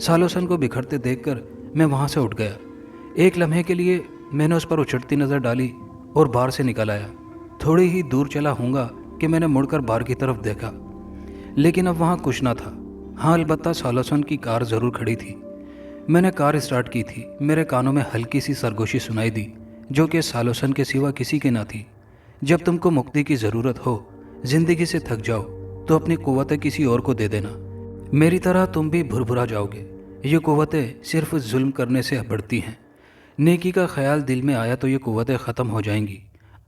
سالوسن کو بکھرتے دیکھ کر میں وہاں سے اٹھ گیا۔ ایک لمحے کے لیے میں نے اس پر اچھڑتی نظر ڈالی اور بار سے نکل آیا۔ تھوڑی ہی دور چلا ہوں گا کہ میں نے مڑ کر بار کی طرف دیکھا، لیکن اب وہاں کچھ نہ تھا۔ ہاں، البتہ سالوسن کی کار ضرور کھڑی تھی۔ میں نے کار اسٹارٹ کی تھی۔ میرے کانوں میں ہلکی سی سرگوشی سنائی دی، جو کہ سالوسن کے سوا کسی کے نہ تھی۔ جب تم کو مکتی کی ضرورت ہو، زندگی سے تھک جاؤ، تو اپنی قوتیں کسی اور کو دے دینا۔ میری طرح تم بھی بھربھرا جاؤ گے۔ یہ قوتیں صرف ظلم کرنے سے بڑھتی ہیں۔ نیکی کا خیال دل میں آیا تو یہ قوتیں ختم ہو جائیں گی۔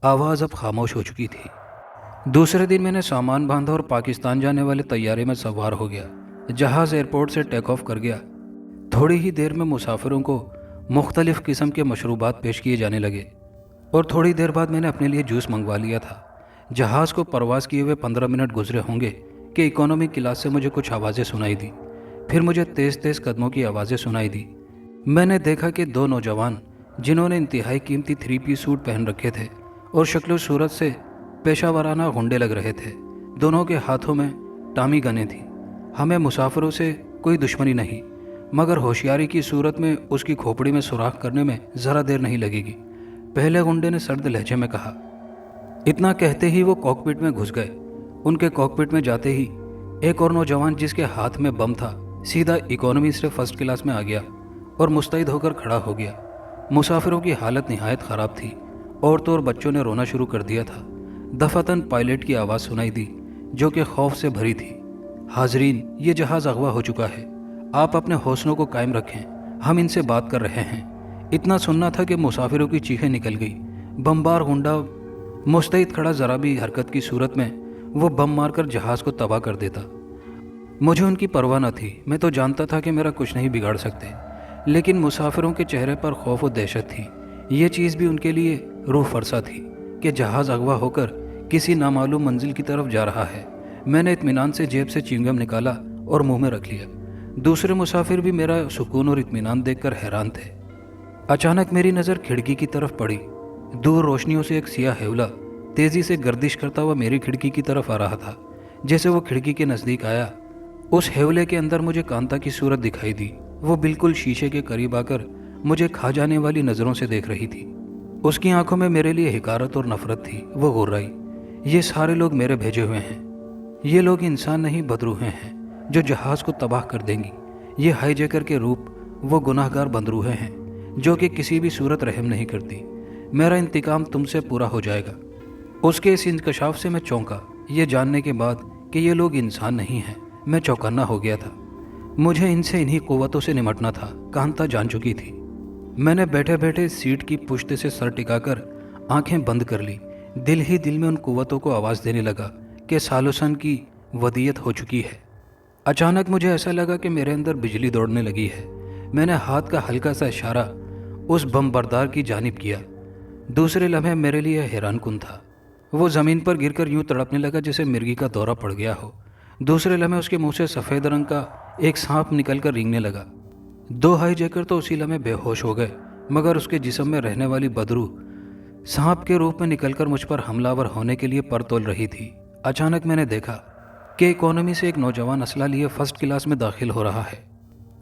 آواز اب خاموش ہو چکی تھی۔ دوسرے دن میں نے سامان باندھا اور پاکستان جانے والے طیارے میں سوار ہو گیا۔ جہاز ایئرپورٹ سے ٹیک آف کر گیا۔ تھوڑی ہی دیر میں مسافروں کو مختلف قسم کے مشروبات پیش کیے جانے لگے، اور تھوڑی دیر بعد میں نے اپنے لیے جوس منگوا لیا تھا۔ جہاز کو پرواز کیے ہوئے 15 منٹ گزرے ہوں گے کہ اکانومی کلاس سے مجھے کچھ آوازیں سنائی دی۔ پھر مجھے تیز تیز قدموں کی آوازیں سنائی دی۔ میں نے دیکھا کہ دو نوجوان، جنہوں نے انتہائی قیمتی 3 پیس سوٹ پہن رکھے تھے اور شکل و صورت سے پیشہ ورانہ غنڈے لگ رہے تھے، دونوں کے ہاتھوں میں ٹامی گنیں تھیں۔ ہمیں مسافروں سے کوئی دشمنی نہیں، مگر ہوشیاری کی صورت میں اس کی کھوپڑی میں سوراخ کرنے میں ذرا دیر نہیں لگے گی، پہلے غنڈے نے سرد لہجے میں کہا۔ اتنا کہتے ہی وہ کاکپٹ میں گھس گئے۔ ان کے کاکپٹ میں جاتے ہی ایک اور نوجوان، جس کے ہاتھ میں بم تھا، سیدھا اکانومی سے فرسٹ کلاس میں آ گیا اور مستعد ہو کر کھڑا ہو گیا۔ مسافروں کی حالت نہایت خراب تھی۔ عورتوں اور بچوں نے رونا شروع کر دیا تھا۔ دفعتاً پائلٹ کی آواز سنائی دی، جو کہ خوف سے بھری تھی۔ حاضرین، یہ جہاز اغوا ہو چکا ہے، آپ اپنے حوصلوں کو قائم رکھیں، ہم ان سے بات کر رہے ہیں۔ اتنا سننا تھا کہ مسافروں کی چیخیں نکل گئی۔ بمبار غنڈا مستعد کھڑا، ذرا بھی حرکت کی صورت میں وہ بم مار کر جہاز کو تباہ کر دیتا۔ مجھے ان کی پرواہ نہ تھی۔ میں تو جانتا تھا کہ میرا کچھ نہیں بگاڑ سکتے، لیکن مسافروں کے چہرے پر خوف و دہشت تھی۔ یہ چیز بھی ان کے لیے روح فرسا تھی کہ جہاز اغوا ہو کر کسی نامعلوم منزل کی طرف جا رہا ہے۔ میں نے اطمینان سے جیب سے چنگم نکالا اور منہ میں رکھ لیا۔ دوسرے مسافر بھی میرا سکون اور اطمینان دیکھ کر حیران تھے۔ اچانک میری نظر کھڑکی کی طرف پڑی۔ دور روشنیوں سے ایک سیاہ ہیولا تیزی سے گردش کرتا ہوا میری کھڑکی کی طرف آ رہا تھا۔ جیسے وہ کھڑکی کے نزدیک آیا، اس ہیولے کے اندر مجھے کانتا کی صورت دکھائی دی۔ وہ بالکل شیشے کے قریب آ کر مجھے کھا جانے والی نظروں سے دیکھ رہی تھی۔ اس کی آنکھوں میں میرے لیے حقارت اور نفرت تھی۔ وہ غرائی، یہ سارے لوگ میرے بھیجے ہوئے ہیں۔ یہ لوگ انسان نہیں، بدروحیں ہیں جو جہاز کو تباہ کر دیں گی۔ یہ ہائی جیکر کے روپ وہ گناہ گار بندروہیں ہیں جو کہ کسی بھی صورت رحم نہیں کرتی۔ میرا انتقام تم سے پورا ہو جائے گا۔ اس کے اس انکشاف سے میں چونکا، یہ جاننے کے بعد کہ یہ لوگ انسان نہیں ہیں۔ میں چوکنا ہو گیا تھا۔ مجھے ان سے انہی قوتوں سے نمٹنا تھا۔ کانتا جان چکی تھی۔ میں نے بیٹھے بیٹھے سیٹ کی پشت سے سر ٹکا کر آنکھیں بند کر لی۔ دل ہی دل میں ان قوتوں کو آواز دینے لگا کہ سالوسن کی ودیعت ہو چکی ہے۔ اچانک مجھے ایسا لگا کہ میرے اندر بجلی دوڑنے لگی ہے۔ میں نے ہاتھ کا ہلکا سا اشارہ اس بم بردار کی جانب کیا۔ دوسرے لمحے میرے لیے حیران کن تھا۔ وہ زمین پر گر کر یوں تڑپنے لگا جیسے مرغی کا دورہ پڑ گیا ہو۔ دوسرے لمحے اس کے منہ سے سفید رنگ کا ایک سانپ نکل کر رینگنے لگا۔ 2 ہائی جیکر تو اسی لمحے بے ہوش ہو گئے، مگر اس کے جسم میں رہنے والی بدروح سانپ کے روپ میں نکل کر مجھ پر حملہ آور ہونے کے لیے پر تول رہی تھی۔ اچانک میں نے دیکھا کہ اکانومی سے ایک نوجوان اسلحہ لیے فرسٹ کلاس میں داخل ہو رہا ہے۔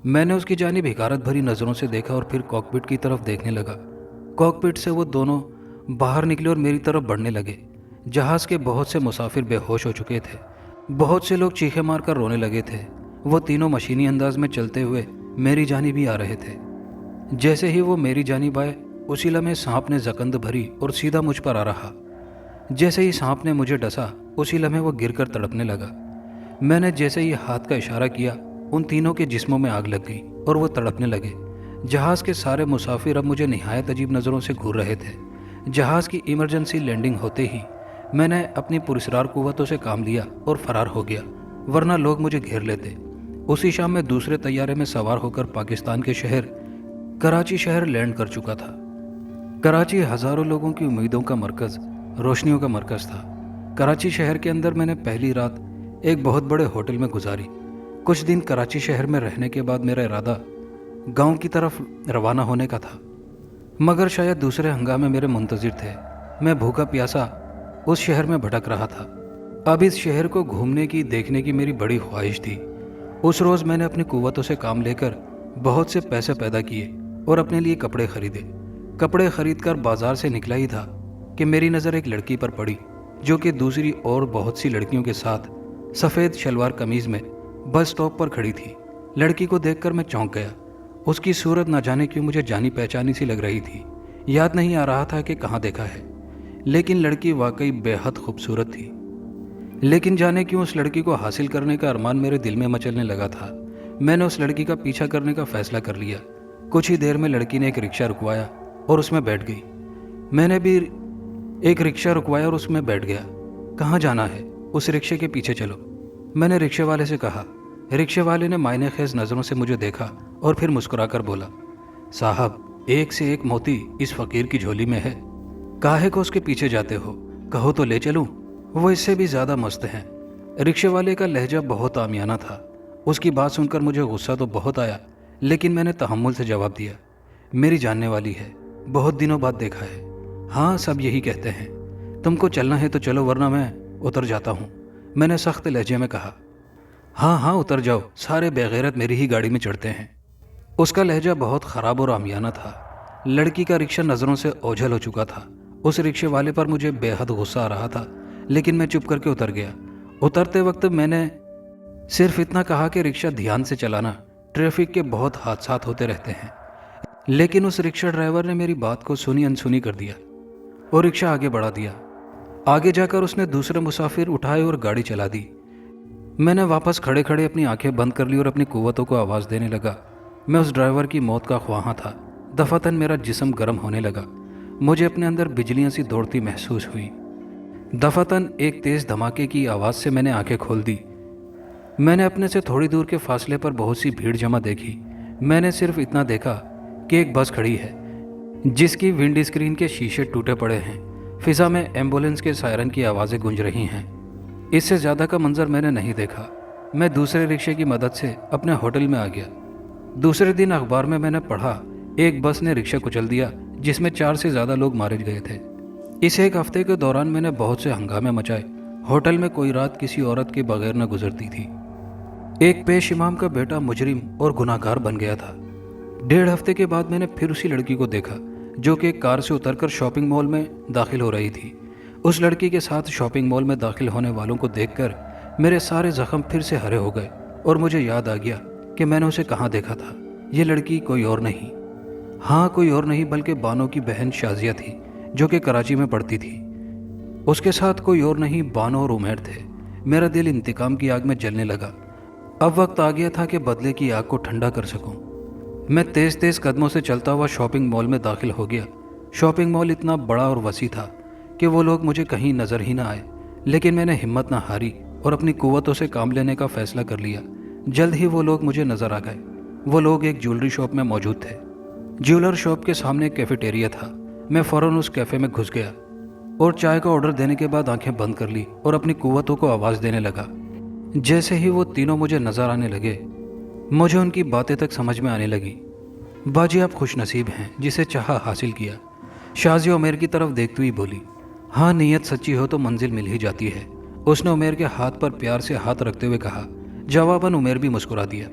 میں نے اس کی جانب حقارت بھری نظروں سے دیکھا اور پھر کاکپٹ کی طرف دیکھنے لگا۔ کاکپٹ سے وہ دونوں باہر نکلے اور میری طرف بڑھنے لگے۔ جہاز کے بہت سے مسافر بے ہوش ہو چکے تھے۔ بہت سے لوگ چیخیں مار کر رونے لگے تھے۔ وہ تینوں مشینی انداز میں چلتے ہوئے میری جانب ہی آ رہے تھے۔ جیسے ہی وہ میری جانب آئے، اسی لمحے سانپ نے زکند بھری اور سیدھا مجھ پر آ رہا۔ جیسے ہی سانپ نے مجھے ڈسا، اسی لمحے وہ گر کر تڑپنے لگا۔ میں نے جیسے ہی ہاتھ کا اشارہ کیا، ان تینوں کے جسموں میں آگ لگ گئی اور وہ تڑپنے لگے۔ جہاز کے سارے مسافر اب مجھے نہایت عجیب نظروں سے گھور رہے تھے۔ جہاز کی ایمرجنسی لینڈنگ ہوتے ہی میں نے اپنی پراسرار قوتوں سے کام لیا اور فرار ہو گیا، ورنہ لوگ مجھے گھیر لیتے۔ اسی شام میں دوسرے طیارے میں سوار ہو کر پاکستان کے شہر کراچی شہر لینڈ کر چکا تھا۔ کراچی ہزاروں لوگوں کی امیدوں کا مرکز، روشنیوں کا مرکز تھا۔ کراچی شہر کے اندر میں نے پہلی رات ایک بہت بڑے ہوٹل میں گزاری۔ کچھ دن کراچی شہر میں رہنے کے بعد میرا ارادہ گاؤں کی طرف روانہ ہونے کا تھا، مگر شاید دوسرے ہنگامے میرے منتظر تھے۔ میں بھوکا پیاسا اس شہر میں بھٹک رہا تھا۔ اب اس شہر کو گھومنے کی، دیکھنے کی میری بڑی خواہش تھی۔ اس روز میں نے اپنی قوتوں سے کام لے کر بہت سے پیسے پیدا کیے اور اپنے لیے کپڑے خریدے۔ کپڑے خرید کر بازار سے نکلا ہی تھا کہ میری نظر ایک لڑکی پر پڑی جو کہ دوسری اور بہت سی لڑکیوں کے ساتھ سفید شلوار قمیض میں بس اسٹاپ پر کھڑی تھی۔ لڑکی کو دیکھ کر میں چونک گیا۔ اس کی صورت نہ جانے کیوں مجھے جانی پہچانی سی لگ رہی تھی۔ یاد نہیں آ رہا تھا کہ کہاں دیکھا ہے، لیکن لڑکی واقعی بے حد خوبصورت تھی۔ لیکن جانے کیوں اس لڑکی کو حاصل کرنے کا ارمان میرے دل میں مچلنے لگا تھا۔ میں نے اس لڑکی کا پیچھا کرنے کا فیصلہ کر لیا۔ کچھ ہی دیر میں لڑکی نے ایک رکشہ رکوایا اور اس میں بیٹھ گئی۔ میں نے بھی ایک رکشہ رکوایا اور اس میں بیٹھ گیا۔ کہاں جانا ہے؟ اس رکشے کے پیچھے چلو، میں نے رکشے والے سے کہا۔ رکشے والے نے معنی خیز نظروں سے مجھے دیکھا اور پھر مسکرا کر بولا، صاحب ایک سے ایک موتی اس فقیر کی جھولی میں ہے، کاہے کو اس کے پیچھے جاتے ہو؟ کہو تو لے چلوں، وہ اس سے بھی زیادہ مست ہیں۔ رکشے والے کا لہجہ بہت عامیانہ تھا۔ اس کی بات سن کر مجھے غصہ تو بہت آیا، لیکن میں نے تحمل سے جواب دیا، میری جاننے والی ہے، بہت دنوں بعد دیکھا ہے۔ ہاں سب یہی کہتے ہیں، تم کو چلنا ہے تو چلو ورنہ میں اتر جاتا ہوں، میں نے سخت لہجے میں کہا۔ ہاں ہاں اتر جاؤ، سارے بے غیرت میری ہی گاڑی میں چڑھتے ہیں۔ اس کا لہجہ بہت خراب اور عامیانہ تھا۔ لڑکی کا رکشہ نظروں سے اوجھل ہو چکا تھا۔ اس رکشے والے پر مجھے بے حد غصہ آ رہا تھا، لیکن میں چپ کر کے اتر گیا۔ اترتے وقت میں نے صرف اتنا کہا کہ رکشہ دھیان سے چلانا، ٹریفک کے بہت حادثات ہوتے رہتے ہیں۔ لیکن اس رکشہ ڈرائیور نے میری بات کو سنی انسنی کر دیا اور رکشہ آگے بڑھا دیا۔ آگے جا کر اس نے دوسرے مسافر اٹھائے اور گاڑی چلا دی۔ میں نے واپس کھڑے کھڑے اپنی آنکھیں بند کر لی اور اپنی قوتوں کو آواز دینے لگا۔ میں اس ڈرائیور کی موت کا خواہاں تھا۔ دفعتاً میرا جسم گرم ہونے لگا، مجھے اپنے اندر بجلیاں سی دوڑتی محسوس ہوئی۔ دفعتاً ایک تیز دھماکے کی آواز سے میں نے آنکھیں کھول دی۔ میں نے اپنے سے تھوڑی دور کے فاصلے پر بہت سی بھیڑ جمع دیکھی۔ میں نے صرف اتنا دیکھا کہ ایک بس کھڑی ہے جس کی ونڈ اسکرین کے شیشے ٹوٹے پڑے ہیں۔ فضا میں ایمبولینس کے سائرن کی آوازیں گونج رہی ہیں۔ اس سے زیادہ کا منظر میں نے نہیں دیکھا۔ میں دوسرے رکشے کی مدد سے اپنے ہوٹل میں آ گیا۔ دوسرے دن اخبار میں نے پڑھا ایک بس نے رکشہ کچل دیا جس میں 4 سے زیادہ لوگ مارے گئے تھے۔ اس ایک ہفتے کے دوران میں نے بہت سے ہنگامے مچائے۔ ہوٹل میں کوئی رات کسی عورت کے بغیر نہ گزرتی تھی۔ ایک پیش امام کا بیٹا مجرم اور گناہگار بن گیا تھا۔ 1.5 ہفتے کے بعد میں نے پھر اسی لڑکی کو دیکھا جو کہ ایک کار سے اتر کر شاپنگ مال میں داخل ہو رہی تھی۔ اس لڑکی کے ساتھ شاپنگ مال میں داخل ہونے والوں کو دیکھ کر میرے سارے زخم پھر سے ہرے ہو گئے اور مجھے یاد آ گیا کہ میں نے اسے کہاں دیکھا تھا۔ یہ لڑکی کوئی اور نہیں، ہاں کوئی اور نہیں بلکہ بانو کی بہن شازیہ تھی جو کہ کراچی میں پڑھتی تھی۔ اس کے ساتھ کوئی اور نہیں بانو اور عمیر تھے۔ میرا دل انتقام کی آگ میں جلنے لگا۔ اب وقت آ گیا تھا کہ بدلے کی آگ کو ٹھنڈا کر سکوں۔ میں تیز تیز قدموں سے چلتا ہوا شاپنگ مال میں داخل ہو گیا۔ شاپنگ مال اتنا بڑا اور وسیع تھا کہ وہ لوگ مجھے کہیں نظر ہی نہ آئے، لیکن میں نے ہمت نہ ہاری اور اپنی قوتوں سے کام لینے کا فیصلہ کر لیا۔ جلد ہی وہ لوگ مجھے نظر آ گئے۔ وہ لوگ ایک جیولری شاپ میں موجود تھے۔ جیولر شاپ کے سامنے ایک کیفیٹیریا تھا۔ میں فوراً اس کیفے میں گھس گیا اور چائے کا آرڈر دینے کے بعد آنکھیں بند کر لی اور اپنی قوتوں کو آواز دینے لگا۔ جیسے ہی وہ تینوں مجھے نظر آنے لگے، مجھے ان کی باتیں تک سمجھ میں آنے لگی۔ باجی آپ خوش نصیب ہیں جسے چاہا حاصل کیا، شازیہ عمیر کی طرف دیکھتی ہوئی بولی۔ ہاں نیت سچی ہو تو منزل مل ہی جاتی ہے، اس نے عمیر کے ہاتھ پر پیار سے ہاتھ رکھتے ہوئے کہا۔ جواباً عمیر بھی مسکرا دیا۔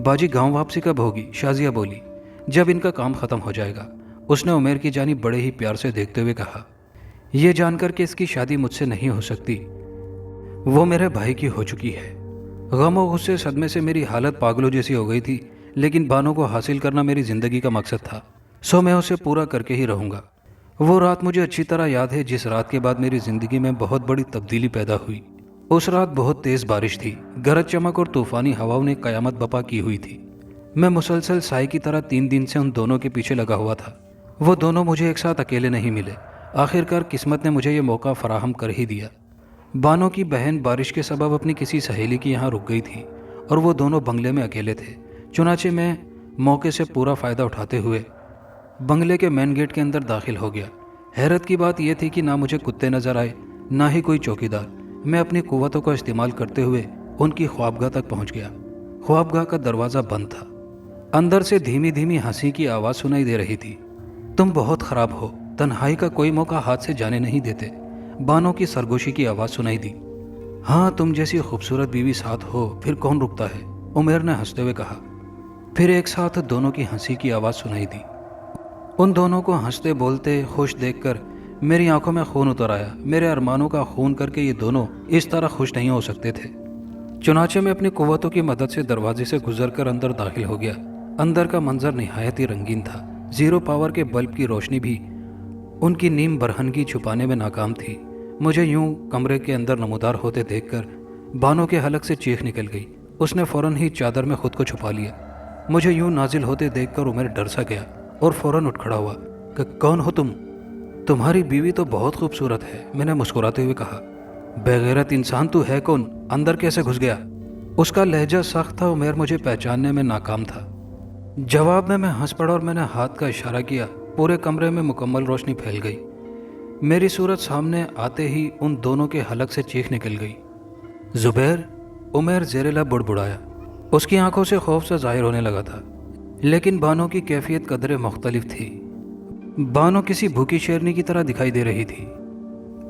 باجی گاؤں واپسی کب ہوگی؟ شازیہ بولی۔ جب ان کا کام ختم ہو جائے گا، اس نے عمیر کی جانب بڑے ہی پیار سے دیکھتے ہوئے کہا۔ یہ جان کر کہ اس کی شادی مجھ سے نہیں ہو سکتی، وہ میرے بھائی کی ہو چکی ہے۔ غم و غصے صدمے سے میری حالت پاگلوں جیسی ہو گئی تھی، لیکن بانو کو حاصل کرنا میری زندگی کا مقصد تھا، سو میں اسے پورا کر کے ہی رہوں گا۔ وہ رات مجھے اچھی طرح یاد ہے جس رات کے بعد میری زندگی میں بہت بڑی تبدیلی پیدا ہوئی۔ اس رات بہت تیز بارش تھی، گرج چمک اور طوفانی ہواؤں نے قیامت بپا کی ہوئی تھی۔ میں مسلسل سائے کی طرح 3 دن سے ان دونوں کے پیچھے لگا ہوا تھا۔ وہ دونوں مجھے ایک ساتھ اکیلے نہیں ملے۔ آخرکار قسمت نے مجھے یہ موقع فراہم کر ہی دیا۔ بانو کی بہن بارش کے سبب اپنی کسی سہیلی کی یہاں رک گئی تھی اور وہ دونوں بنگلے میں اکیلے تھے۔ چنانچہ میں موقع سے پورا فائدہ اٹھاتے ہوئے بنگلے کے مین گیٹ کے اندر داخل ہو گیا۔ حیرت کی بات یہ تھی کہ نہ مجھے کتے نظر آئے نہ ہی کوئی چوکیدار۔ میں اپنی قوتوں کا استعمال کرتے ہوئے ان کی خوابگاہ تک پہنچ گیا۔ خوابگاہ کا دروازہ بند تھا۔ اندر سے دھیمی دھیمی ہنسی کی آواز سنائی دے رہی تھی۔ تم بہت خراب ہو، تنہائی کا کوئی موقع ہاتھ سے جانے نہیں دیتے، بانو کی سرگوشی کی آواز سنائی دی۔ ہاں تم جیسی خوبصورت بیوی ساتھ ہو پھر کون رکتا ہے، عمیر نے ہنستے ہوئے کہا۔ پھر ایک ساتھ دونوں کی ہنسی کی آواز سنائی دی۔ ان دونوں کو ہنستے بولتے خوش دیکھ کر میری آنکھوں میں خون اتر آیا۔ میرے ارمانوں کا خون کر کے یہ دونوں اس طرح خوش نہیں ہو سکتے تھے۔ چنانچہ میں اپنی قوتوں کی مدد سے دروازے سے گزر کر اندر داخل ہو گیا۔ اندر کا منظر نہایت ہی رنگین تھا۔ زیرو پاور کے بلب کی روشنی بھی ان کی نیم برہنگی چھپانے میں ناکام تھی۔ مجھے یوں کمرے کے اندر نمودار ہوتے دیکھ کر بانو کے حلق سے چیخ نکل گئی۔ اس نے فوراً ہی چادر میں خود کو چھپا لیا۔ مجھے یوں نازل ہوتے دیکھ کر عمیر ڈر سا گیا اور فوراً اٹھ کھڑا ہوا کہ کون ہو تم؟ تمہاری بیوی تو بہت خوبصورت ہے، میں نے مسکراتے ہوئے کہا۔ بے غیرت انسان تو ہے کون؟ اندر کیسے گھس گیا؟ اس کا لہجہ سخت تھا۔ عمیر مجھے پہچاننے میں ناکام تھا۔ جواب میں ہنس پڑا اور میں نے ہاتھ کا اشارہ کیا۔ پورے کمرے میں مکمل روشنی پھیل گئی۔ میری صورت سامنے آتے ہی ان دونوں کے حلق سے چیخ نکل گئی۔ زبیر! عمیر زیر لب بڑبڑایا۔ اس کی آنکھوں سے خوف سا ظاہر ہونے لگا تھا، لیکن بانو کی کیفیت قدرے مختلف تھی۔ بانو کسی بھوکی شیرنی کی طرح دکھائی دے رہی تھی۔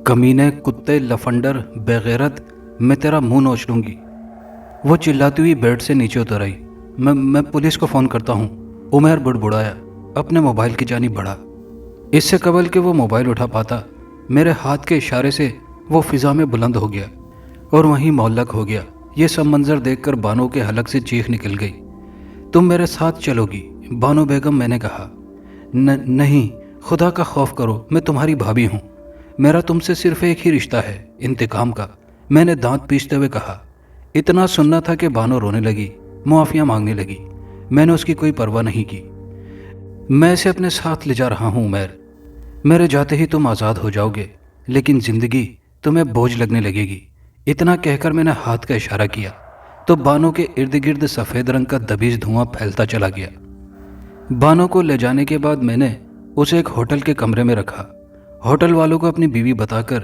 کمینے، کتے، لفنڈر، بے غیرت، میں تیرا منہ نوچ لوں گی۔ وہ چلاتی ہوئی بیڈ سے نیچے اتر آئی۔ میں پولیس کو فون کرتا ہوں، عمیر بڑبڑایا، اپنے موبائل کی جانب بڑھا۔ اس سے قبل کہ وہ موبائل اٹھا پاتا، میرے ہاتھ کے اشارے سے وہ فضا میں بلند ہو گیا اور وہیں معلق ہو گیا۔ یہ سب منظر دیکھ کر بانو کے حلق سے چیخ نکل گئی۔ تم میرے ساتھ چلو گی بانو بیگم؟ میں نے کہا۔ نہیں، خدا کا خوف کرو، میں تمہاری بھابھی ہوں۔ میرا تم سے صرف ایک ہی رشتہ ہے، انتقام کا، میں نے دانت پیستے ہوئے کہا۔ اتنا سننا تھا کہ بانو رونے لگی، معافیاں مانگنے لگی۔ میں نے اس کی کوئی پرواہ نہیں کی۔ میں اسے اپنے ساتھ لے جا رہا ہوں عمیر، میرے جاتے ہی تم آزاد ہو جاؤ گے، لیکن زندگی تمہیں بوجھ لگنے لگے گی۔ اتنا کہہ کر میں نے ہاتھ کا اشارہ کیا تو بانو کے ارد گرد سفید رنگ کا دبیز دھواں پھیلتا چلا گیا۔ بانو کو لے جانے کے بعد میں نے اسے ایک ہوٹل کے کمرے میں رکھا۔ ہوٹل والوں کو اپنی بیوی بتا کر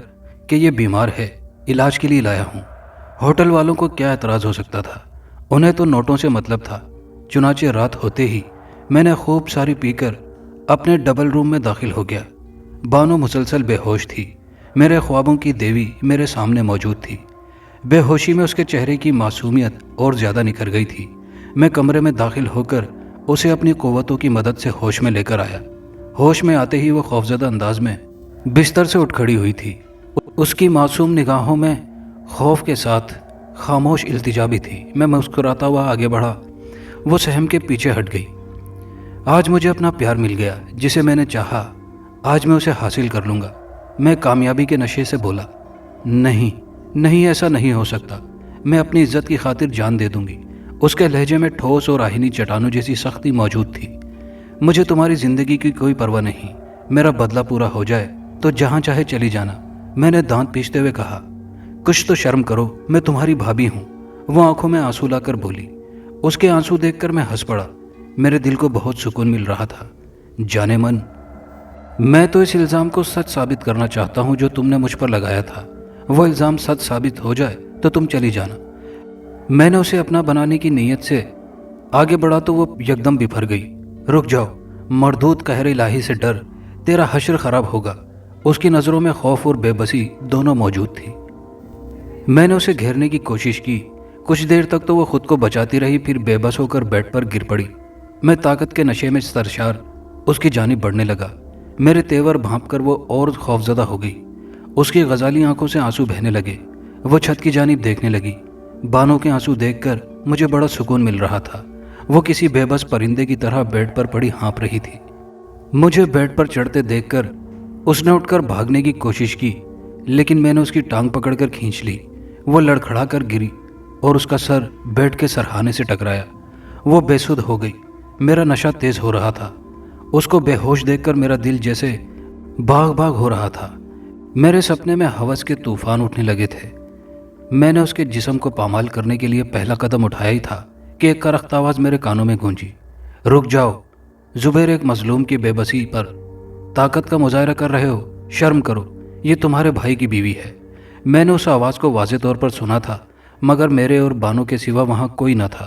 کہ یہ بیمار ہے، علاج کے لیے لایا ہوں۔ ہوٹل والوں کو کیا اعتراض ہو سکتا تھا؟ انہیں تو نوٹوں سے مطلب تھا۔ چنانچہ رات ہوتے ہی میں نے خوب ساری پی کر اپنے ڈبل روم میں داخل ہو گیا۔ بانو مسلسل بے ہوش تھی۔ میرے خوابوں کی دیوی میرے سامنے موجود تھی۔ بے ہوشی میں اس کے چہرے کی معصومیت اور زیادہ نکھر گئی تھی۔ میں کمرے میں داخل ہو کر اسے اپنی قوتوں کی مدد سے ہوش میں لے کر آیا۔ ہوش میں آتے ہی وہ خوفزدہ انداز میں بستر سے اٹھ کھڑی ہوئی تھی۔ اس کی معصوم نگاہوں میں خوف کے ساتھ خاموش التجا بھی تھی۔ میں مسکراتا ہوا آگے بڑھا۔ وہ سہم کے پیچھے ہٹ گئی۔ آج مجھے اپنا پیار مل گیا، جسے میں نے چاہا، آج میں اسے حاصل کر لوں گا۔ میں کامیابی کے نشے سے بولا، نہیں ایسا نہیں ہو سکتا، میں اپنی عزت کی خاطر جان دے دوں گی۔ اس کے لہجے میں ٹھوس اور آہنی چٹانوں جیسی سختی موجود تھی۔ مجھے تمہاری زندگی کی کوئی پرواہ نہیں، میرا بدلہ پورا ہو جائے تو جہاں چاہے چلی جانا، میں نے دانت پیستے ہوئے کہا۔ کچھ تو شرم کرو، میں تمہاری بھابھی ہوں۔ وہ آنکھوں میں آنسو لا کر بولی۔ اس کے آنسو دیکھ کر میں ہنس پڑا۔ میرے دل کو بہت سکون مل رہا تھا۔ جانے من، میں تو اس الزام کو سچ ثابت کرنا چاہتا ہوں جو تم نے مجھ پر لگایا تھا۔ وہ الزام سچ ثابت ہو جائے تو تم چلی جانا۔ میں نے اسے اپنا بنانے کی نیت سے آگے بڑھا تو وہ یکدم بفر گئی۔ رک جاؤ، مردود قہر الہی سے ڈر، تیرا حشر خراب ہوگا۔ اس کی نظروں میں خوف اور بے بسی دونوں موجود تھی۔ میں نے اسے گھیرنے کی کوشش کی۔ کچھ دیر تک تو وہ خود کو بچاتی رہی، پھر بے بس ہو کر بیڈ پر گر پڑی۔ میں طاقت کے نشے میں سرشار اس کی جانب بڑھنے لگا۔ میرے تیور بھانپ کر وہ اور خوفزدہ ہو گئی۔ اس کی غزالی آنکھوں سے آنسو بہنے لگے۔ وہ چھت کی جانب دیکھنے لگی۔ بانو کے آنسو دیکھ کر مجھے بڑا سکون مل رہا تھا۔ وہ کسی بے بس پرندے کی طرح بیڈ پر پڑی ہانپ رہی تھی۔ مجھے بیڈ پر چڑھتے دیکھ کر اس نے اٹھ کر بھاگنے کی کوشش کی، لیکن میں نے اس کی ٹانگ پکڑ کر کھینچ لی۔ وہ لڑکھڑا کر گری اور اس کا سر بیڈ کے سرہانے سے ٹکرایا۔ وہ بے سدھ ہو گئی۔ میرا نشہ تیز ہو رہا تھا۔ اس کو بے ہوش دیکھ کر میرا دل جیسے باغ ہو رہا تھا۔ میرے سپنے میں ہوس کے طوفان اٹھنے لگے تھے۔ میں نے اس کے جسم کو پامال کرنے کے لیے پہلا قدم اٹھایا ہی تھا کہ ایک کرخت آواز میرے کانوں میں گونجی۔ رک جاؤ زبیر، ایک مظلوم کی بے بسی پر طاقت کا مظاہرہ کر رہے ہو؟ شرم کرو، یہ تمہارے بھائی کی بیوی ہے۔ میں نے اس آواز کو واضح طور پر سنا تھا، مگر میرے اور بانو کے سوا وہاں کوئی نہ تھا۔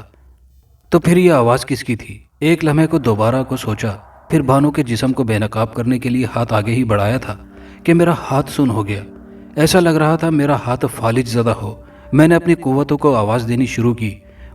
تو پھر یہ آواز کس کی تھی؟ ایک لمحے کو دوبارہ کو سوچا، پھر بانو کے جسم کو بے نقاب کرنے کے لیے ہاتھ آگے ہی بڑھایا تھا کہ میرا ہاتھ سن ہو گیا۔ ایسا لگ رہا تھا میرا ہاتھ فالج زدہ ہو۔ میں نے اپنی قوتوں کو آواز دینی شروع کی۔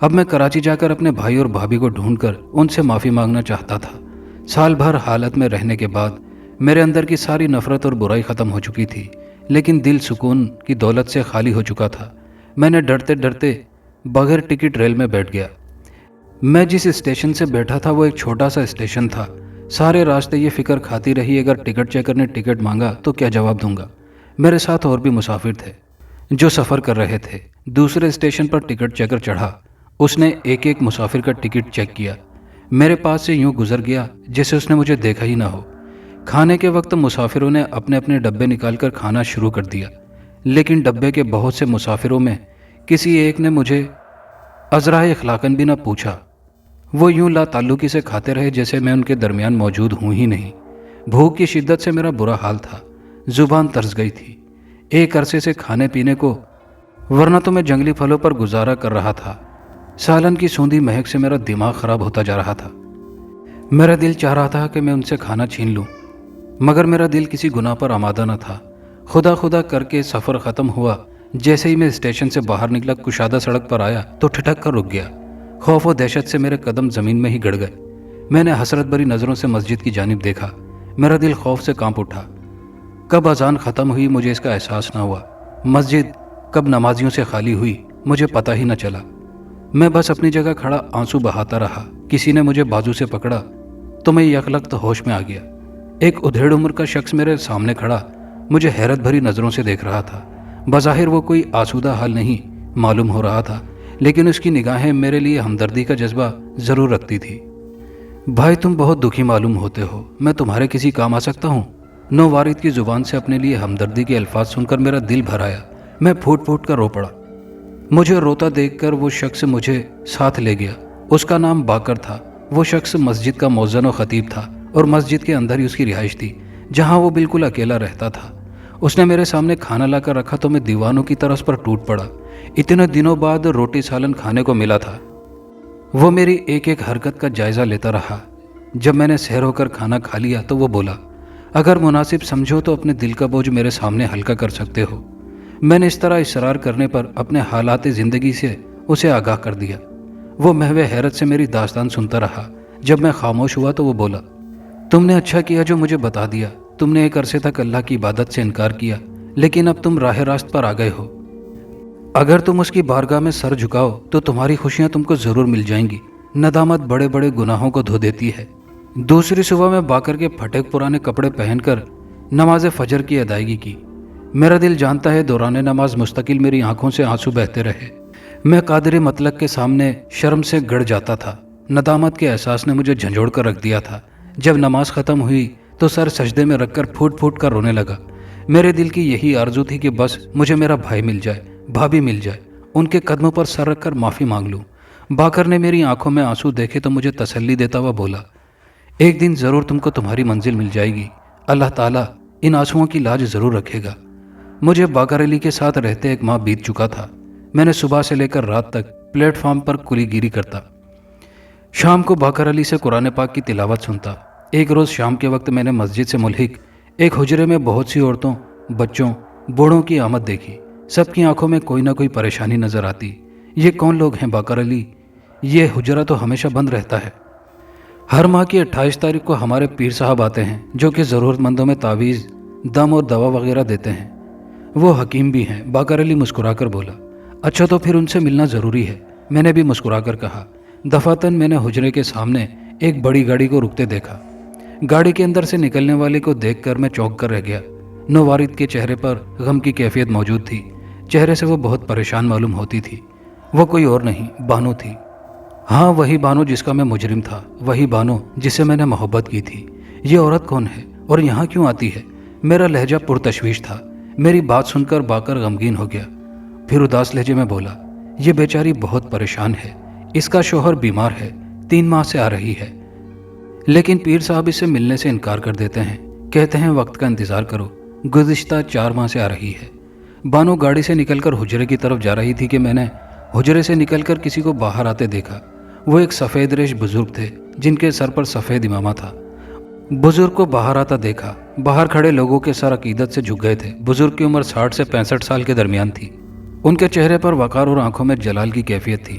اب میں کراچی جا کر اپنے بھائی اور بھابھی کو ڈھونڈ کر ان سے معافی مانگنا چاہتا تھا۔ سال بھر حالت میں رہنے کے بعد میرے اندر کی ساری نفرت اور برائی ختم ہو چکی تھی، لیکن دل سکون کی دولت سے خالی ہو چکا تھا۔ میں نے ڈرتے ڈرتے بغیر ٹکٹ ریل میں بیٹھ گیا۔ میں جس اسٹیشن سے بیٹھا تھا وہ ایک چھوٹا سا اسٹیشن تھا۔ سارے راستے یہ فکر کھاتی رہی اگر ٹکٹ چیکر نے ٹکٹ مانگا تو کیا جواب دوں گا۔ میرے ساتھ اور بھی مسافر تھے جو سفر کر رہے تھے۔ دوسرے اسٹیشن پر ٹکٹ چیکر چڑھا۔ اس نے ایک ایک مسافر کا ٹکٹ چیک کیا۔ میرے پاس سے یوں گزر گیا جیسے اس نے مجھے دیکھا ہی نہ ہو۔ کھانے کے وقت مسافروں نے اپنے اپنے ڈبے نکال کر کھانا شروع کر دیا، لیکن ڈبے کے بہت سے مسافروں میں کسی ایک نے مجھے ازرائے اخلاقاً بھی نہ پوچھا۔ وہ یوں لا تعلقی سے کھاتے رہے جیسے میں ان کے درمیان موجود ہوں ہی نہیں۔ بھوک کی شدت سے میرا برا حال تھا، زبان ترس گئی تھی ایک عرصے سے کھانے پینے کو، ورنہ تو میں جنگلی پھلوں پر گزارا کر رہا تھا۔ سالن کی سوندھی مہک سے میرا دماغ خراب ہوتا جا رہا تھا۔ میرا دل چاہ رہا تھا کہ میں ان سے کھانا چھین لوں، مگر میرا دل کسی گناہ پر آمادہ نہ تھا۔ خدا خدا کر کے سفر ختم ہوا۔ جیسے ہی میں اسٹیشن سے باہر نکلا، کشادہ سڑک پر آیا تو ٹھٹک کر رک گیا۔ خوف و دہشت سے میرے قدم زمین میں ہی گڑ گئے۔ میں نے حسرت بھری نظروں سے مسجد کی جانب دیکھا۔ میرا دل خوف سے کانپ اٹھا۔ کب اذان ختم ہوئی مجھے اس کا احساس نہ ہوا۔ مسجد کب نمازیوں سے خالی ہوئی مجھے پتہ ہی نہ چلا۔ میں بس اپنی جگہ کھڑا آنسو بہاتا رہا۔ کسی نے مجھے بازو سے پکڑا تو میں یکلخت ہوش میں آ گیا۔ ایک ادھیڑ عمر کا شخص میرے سامنے کھڑا مجھے حیرت بھری نظروں سے دیکھ رہا تھا۔ بظاہر وہ کوئی آسودہ حال نہیں معلوم ہو رہا تھا، لیکن اس کی نگاہیں میرے لیے ہمدردی کا جذبہ ضرور رکھتی تھی۔ بھائی تم بہت دکھی معلوم ہوتے ہو، میں تمہارے کسی کام آ سکتا ہوں؟ نو وارد کی زبان سے اپنے لیے ہمدردی کے الفاظ سن کر میرا دل بھر آیا۔ میں پھوٹ پھوٹ کر رو پڑا۔ مجھے روتا دیکھ کر وہ شخص مجھے ساتھ لے گیا۔ اس کا نام باقر تھا۔ وہ شخص مسجد کا مؤذن و خطیب تھا اور مسجد کے اندر ہی اس کی رہائش تھی، جہاں وہ بالکل اکیلا رہتا تھا۔ اس نے میرے سامنے کھانا لا کر رکھا تو میں دیوانوں کی طرح اس پر ٹوٹ پڑا۔ اتنے دنوں بعد روٹی سالن کھانے کو ملا تھا۔ وہ میری ایک ایک حرکت کا جائزہ لیتا رہا۔ جب میں نے سیر ہو کر کھانا کھا لیا تو وہ بولا، اگر مناسب سمجھو تو اپنے دل کا بوجھ میرے سامنے ہلکا کر سکتے ہو۔ میں نے اس طرح اصرار کرنے پر اپنے حالات زندگی سے اسے آگاہ کر دیا۔ وہ محو حیرت سے میری داستان سنتا رہا۔ جب میں خاموش ہوا تو وہ بولا، تم نے اچھا کیا جو مجھے بتا دیا۔ تم نے ایک عرصے تک اللہ کی عبادت سے انکار کیا، لیکن اب تم راہ راست پر آ گئے ہو۔ اگر تم اس کی بارگاہ میں سر جھکاؤ تو تمہاری خوشیاں تم کو ضرور مل جائیں گی۔ ندامت بڑے بڑے گناہوں کو دھو دیتی ہے۔ دوسری صبح میں باقر کے پھٹے پرانے کپڑے پہن کر نماز فجر کی ادائیگی کی۔ میرا دل جانتا ہے دوران نماز مستقل میری آنکھوں سے آنسو بہتے رہے۔ میں قادر مطلق کے سامنے شرم سے گڑ جاتا تھا۔ ندامت کے احساس نے مجھے جھنجھوڑ کر رکھ دیا تھا۔ جب نماز ختم ہوئی تو سر سجدے میں رکھ کر پھوٹ پھوٹ کر رونے لگا۔ میرے دل کی یہی آرزو تھی کہ بس مجھے میرا بھائی مل جائے، بھابھی مل جائے، ان کے قدموں پر سر رکھ کر معافی مانگ لوں۔ باقر نے میری آنکھوں میں آنسو دیکھے تو مجھے تسلی دیتا ہوا بولا، ایک دن ضرور تم کو تمہاری منزل مل جائے گی۔ اللہ تعالیٰ ان آنسوؤں کی لاج ضرور رکھے گا۔ مجھے باقر علی کے ساتھ رہتے ایک ماہ بیت چکا تھا۔ میں نے صبح سے لے کر رات تک پلیٹ فارم پر کلی گیری کرتا۔ شام کو باقر علی سے قرآن پاک کی تلاوت سنتا۔ ایک روز شام کے وقت میں نے مسجد سے ملحق ایک حجرے میں بہت سی عورتوں، بچوں، بوڑھوں کی آمد دیکھی۔ سب کی آنکھوں میں کوئی نہ کوئی پریشانی نظر آتی۔ یہ کون لوگ ہیں باقر علی؟ یہ حجرہ تو ہمیشہ بند رہتا ہے۔ ہر ماہ کی 28 تاریخ کو ہمارے پیر صاحب آتے ہیں جو کہ ضرورت مندوں میں تعویذ، دم اور دوا وغیرہ دیتے ہیں۔ وہ حکیم بھی ہیں۔ باقر علی مسکرا کر بولا، اچھا تو پھر ان سے ملنا ضروری ہے۔ میں نے بھی مسکرا کر کہا۔ دفعتاً میں نے حجرے کے سامنے ایک بڑی گاڑی کو رکتے دیکھا۔ گاڑی کے اندر سے نکلنے والے کو دیکھ کر میں چونک کر رہ گیا۔ نووارد کے چہرے پر غم کی کیفیت موجود تھی۔ چہرے سے وہ بہت پریشان معلوم ہوتی تھی۔ وہ کوئی اور نہیں، بانو تھی۔ ہاں وہی بانو جس کا میں مجرم تھا، وہی بانو جس سے میں نے محبت کی تھی۔ یہ عورت کون ہے اور یہاں کیوں آتی ہے؟ میرا لہجہ پرتشویش تھا۔ میری بات سن کر باقر غمگین ہو گیا، پھر اداس لہجے میں بولا، یہ بیچاری بہت پریشان ہے، اس کا شوہر بیمار ہے، 3 ماہ سے آ رہی ہے، لیکن پیر صاحب اس سے ملنے سے انکار کر دیتے ہیں، کہتے ہیں وقت کا انتظار کرو، گزشتہ 4 ماہ سے آ رہی ہے۔ بانو گاڑی سے نکل کر حجرے کی طرف جا رہی تھی کہ میں نے حجرے سے نکل کر کسی کو باہر آتے دیکھا۔ وہ ایک سفید ریش بزرگ تھے جن کے سر پر سفید امامہ تھا۔ بزرگ کو باہر آتا دیکھا۔ باہر کھڑے لوگوں کے سر عقیدت سے جھک گئے تھے۔ بزرگ کی عمر 60 سے 65 سال کے درمیان تھی۔ ان کے چہرے پر وقار اور آنکھوں میں جلال کی کیفیت تھی۔